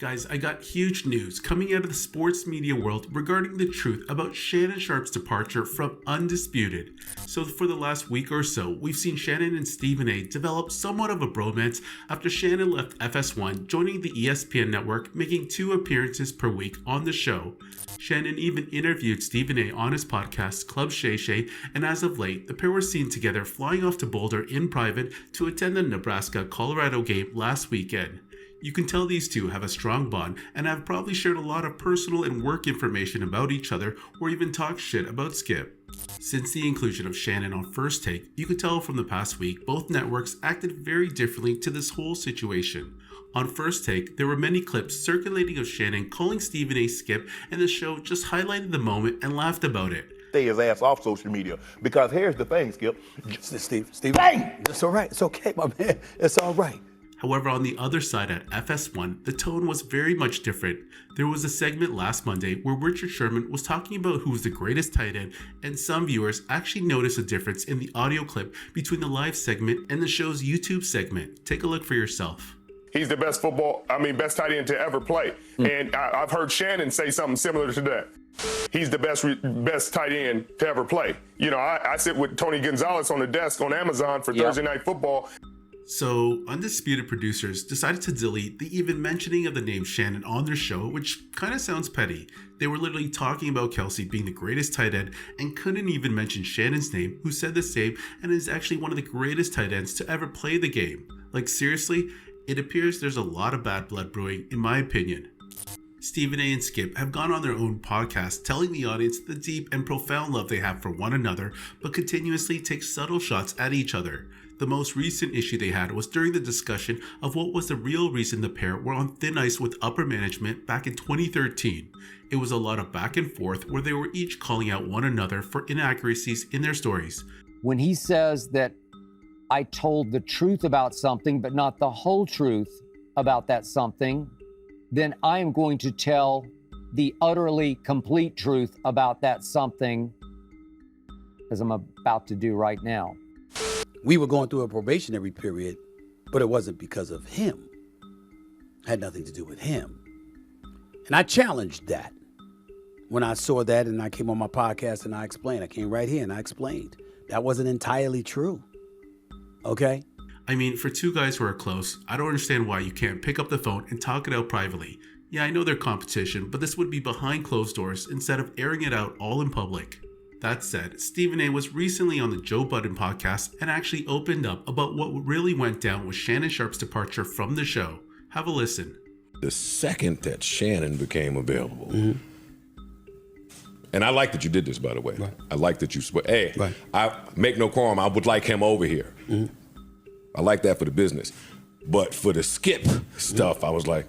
Guys, I got huge news coming out of the sports media world regarding the truth about Shannon Sharpe's departure from Undisputed. So for the last week or so, we've seen Shannon and Stephen A develop somewhat of a bromance after Shannon left FS1, joining the ESPN network, making 2 appearances per week on the show. Shannon even interviewed Stephen A on his podcast, Club Shay Shay, and as of late, the pair were seen together flying off to Boulder in private to attend the Nebraska-Colorado game last weekend. You can tell these two have a strong bond and have probably shared a lot of personal and work information about each other or even talked shit about Skip. Since the inclusion of Shannon on First Take, you could tell from the past week both networks acted very differently to this whole situation. On First Take, there were many clips circulating of Shannon calling Stephen A Skip, and the show just highlighted the moment and laughed about it. Stay his ass off social media, because here's the thing, Skip. Steve, Bang! it's all right. It's okay, my man. It's all right. However, on the other side at FS1, the tone was very much different. There was a segment last Monday where Richard Sherman was talking about who was the greatest tight end, and some viewers actually noticed a difference in the audio clip between the live segment and the show's YouTube segment. Take a look for yourself. He's the best tight end to ever play. And I've heard Shannon say something similar to that. He's the best tight end to ever play. You know, I sit with Tony Gonzalez on the desk on Amazon for Thursday Night Football. So, Undisputed producers decided to delete the even mentioning of the name Shannon on their show, which kind of sounds petty. They were literally talking about Kelsey being the greatest tight end and couldn't even mention Shannon's name, who said the same and is actually one of the greatest tight ends to ever play the game. Like, seriously, it appears there's a lot of bad blood brewing, in my opinion. Stephen A and Skip have gone on their own podcast telling the audience the deep and profound love they have for one another, but continuously take subtle shots at each other. The most recent issue they had was during the discussion of what was the real reason the pair were on thin ice with upper management back in 2013. It was a lot of back and forth where they were each calling out one another for inaccuracies in their stories. When he says that I told the truth about something, but not the whole truth about that something, then I am going to tell the utterly complete truth about that something, as I'm about to do right now. We were going through a probationary period, but it wasn't because of him. It had nothing to do with him. And I challenged that. When I saw that and I came on my podcast and I explained, I came right here and I explained. That wasn't entirely true. Okay? I mean, for 2 guys who are close, I don't understand why you can't pick up the phone and talk it out privately. Yeah, I know they're competition, but this would be behind closed doors instead of airing it out all in public. That said, Stephen A was recently on the Joe Budden podcast and actually opened up about what really went down with Shannon Sharpe's departure from the show. Have a listen. The second that Shannon became available, and I like that you did this, by the way. Right. I like that you, I make no qualm, I would like him over here. I like that for the business. But for the Skip stuff, I was like,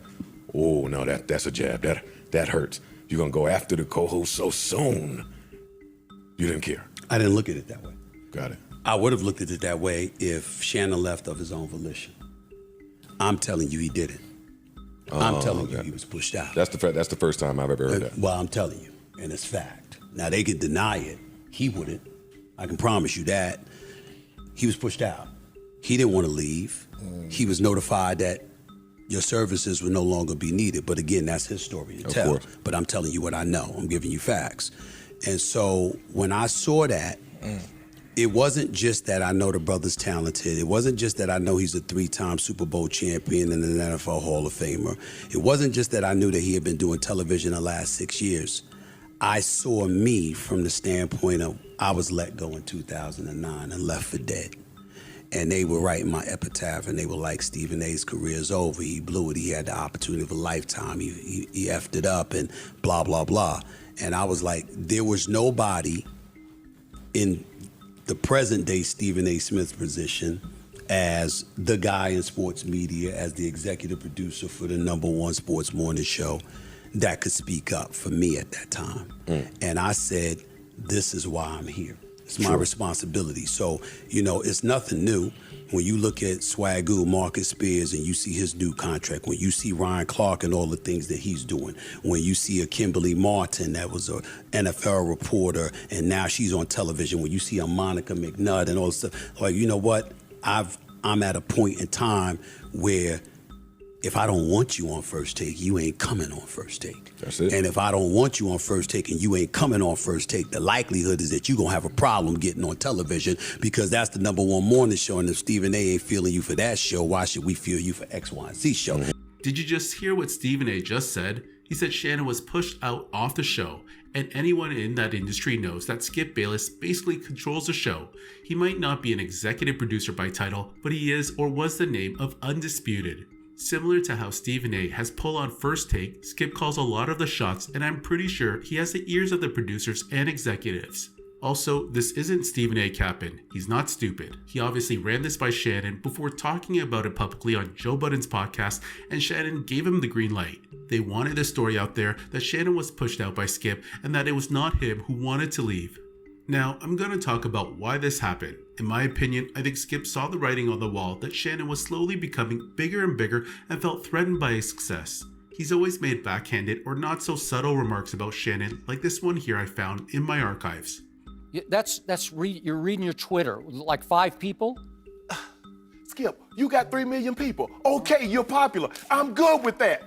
oh, no, that's a jab. That hurts. You're going to go after the co-host so soon. You didn't care. I didn't look at it that way. Got it. I would have looked at it that way if Shannon left of his own volition. I'm telling you he didn't. I'm telling you he was pushed out. That's the first time I've ever heard that. Well, I'm telling you, and it's fact. Now, they could deny it. He wouldn't. I can promise you that. He was pushed out. He didn't want to leave. He was notified that your services would no longer be needed. But again, that's his story to tell. Course. But I'm telling you what I know. I'm giving you facts. And so when I saw that, it wasn't just that I know the brother's talented. It wasn't just that I know he's a 3-time Super Bowl champion and an NFL Hall of Famer. It wasn't just that I knew that he had been doing television the last 6 years. I saw me from the standpoint of I was let go in 2009 and left for dead. And they were writing my epitaph, and they were like, Stephen A's career's over. He blew it. He had the opportunity of a lifetime. He effed it up and blah, blah, blah. And I was like, there was nobody in the present day Stephen A. Smith's position as the guy in sports media, as the executive producer for the #1 sports morning show that could speak up for me at that time. And I said, this is why I'm here. It's my responsibility. So, you know, it's nothing new. When you look at Swagoo, Marcus Spears, and you see his new contract, when you see Ryan Clark and all the things that he's doing, when you see a Kimberly Martin that was an NFL reporter and now she's on television, when you see a Monica McNutt and all this stuff, like, you know what? I'm at a point in time where if I don't want you on First Take, you ain't coming on First Take. That's it. And if I don't want you on First Take and you ain't coming on First Take, the likelihood is that you're going to have a problem getting on television, because that's the #1 morning show. And if Stephen A ain't feeling you for that show, why should we feel you for X, Y, and Z show? Did you just hear what Stephen A just said? He said Shannon was pushed out off the show, and anyone in that industry knows that Skip Bayless basically controls the show. He might not be an executive producer by title, but he is or was the name of Undisputed. Similar to how Stephen A has pull on First Take, Skip calls a lot of the shots, and I'm pretty sure he has the ears of the producers and executives. Also, this isn't Stephen A capping. He's not stupid. He obviously ran this by Shannon before talking about it publicly on Joe Budden's podcast, and Shannon gave him the green light. They wanted the story out there that Shannon was pushed out by Skip and that it was not him who wanted to leave. Now, I'm going to talk about why this happened. In my opinion, I think Skip saw the writing on the wall that Shannon was slowly becoming bigger and bigger and felt threatened by his success. He's always made backhanded or not so subtle remarks about Shannon, like this one here I found in my archives. You're reading your Twitter, like 5 people? Skip, you got 3 million people. Okay, you're popular. I'm good with that.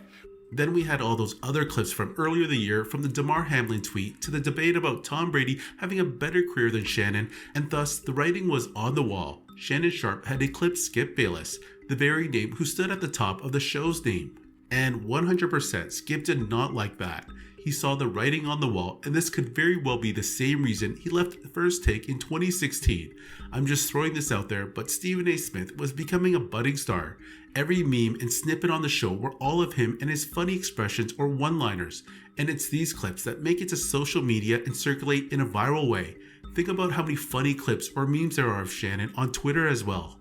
Then we had all those other clips from earlier the year, from the Damar Hamlin tweet to the debate about Tom Brady having a better career than Shannon, and thus the writing was on the wall. Shannon Sharpe had eclipsed Skip Bayless, the very name who stood at the top of the show's name. And 100% Skip did not like that. He saw the writing on the wall, and this could very well be the same reason he left First Take in 2016. I'm just throwing this out there, but Stephen A. Smith was becoming a budding star. Every meme and snippet on the show were all of him and his funny expressions or one-liners, and it's these clips that make it to social media and circulate in a viral way. Think about how many funny clips or memes there are of Shannon on Twitter as well.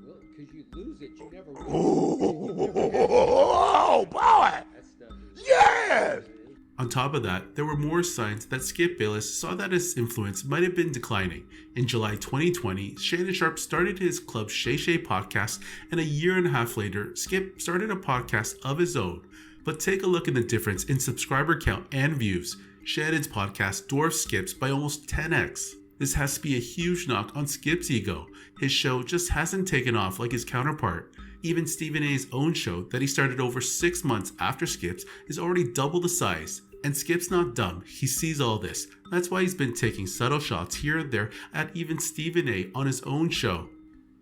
Well, because you lose it, you never win. Oh, boy. Yes! On top of that, there were more signs that Skip Bayless saw that his influence might have been declining. In July 2020, Shannon Sharpe started his Club Shay Shay podcast, and a year and a half later, Skip started a podcast of his own. But take a look at the difference in subscriber count and views. Shannon's podcast dwarfs Skip's by almost 10x. This has to be a huge knock on Skip's ego. His show just hasn't taken off like his counterpart. Even Stephen A's own show that he started over 6 months after Skip's is already double the size. And Skip's not dumb, he sees all this. That's why he's been taking subtle shots here and there at even Stephen A on his own show.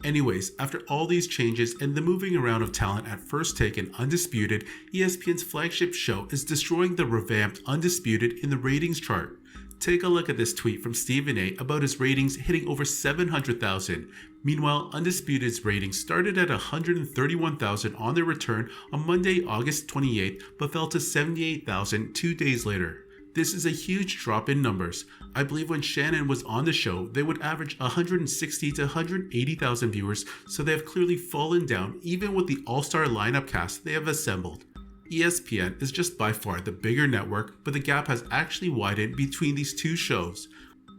Anyways, after all these changes and the moving around of talent at First Take and Undisputed, ESPN's flagship show is destroying the revamped Undisputed in the ratings chart. Take a look at this tweet from Stephen A about his ratings hitting over 700,000. Meanwhile, Undisputed's ratings started at 131,000 on their return on Monday, August 28th, but fell to 78,000 2 days later. This is a huge drop in numbers. I believe when Shannon was on the show, they would average 160 to 180,000 viewers, so they have clearly fallen down even with the all-star lineup cast they have assembled. ESPN is just by far the bigger network, but the gap has actually widened between these two shows.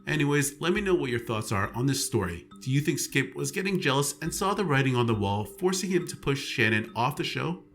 Anyways, let me know what your thoughts are on this story. Do you think Skip was getting jealous and saw the writing on the wall, forcing him to push Shannon off the show?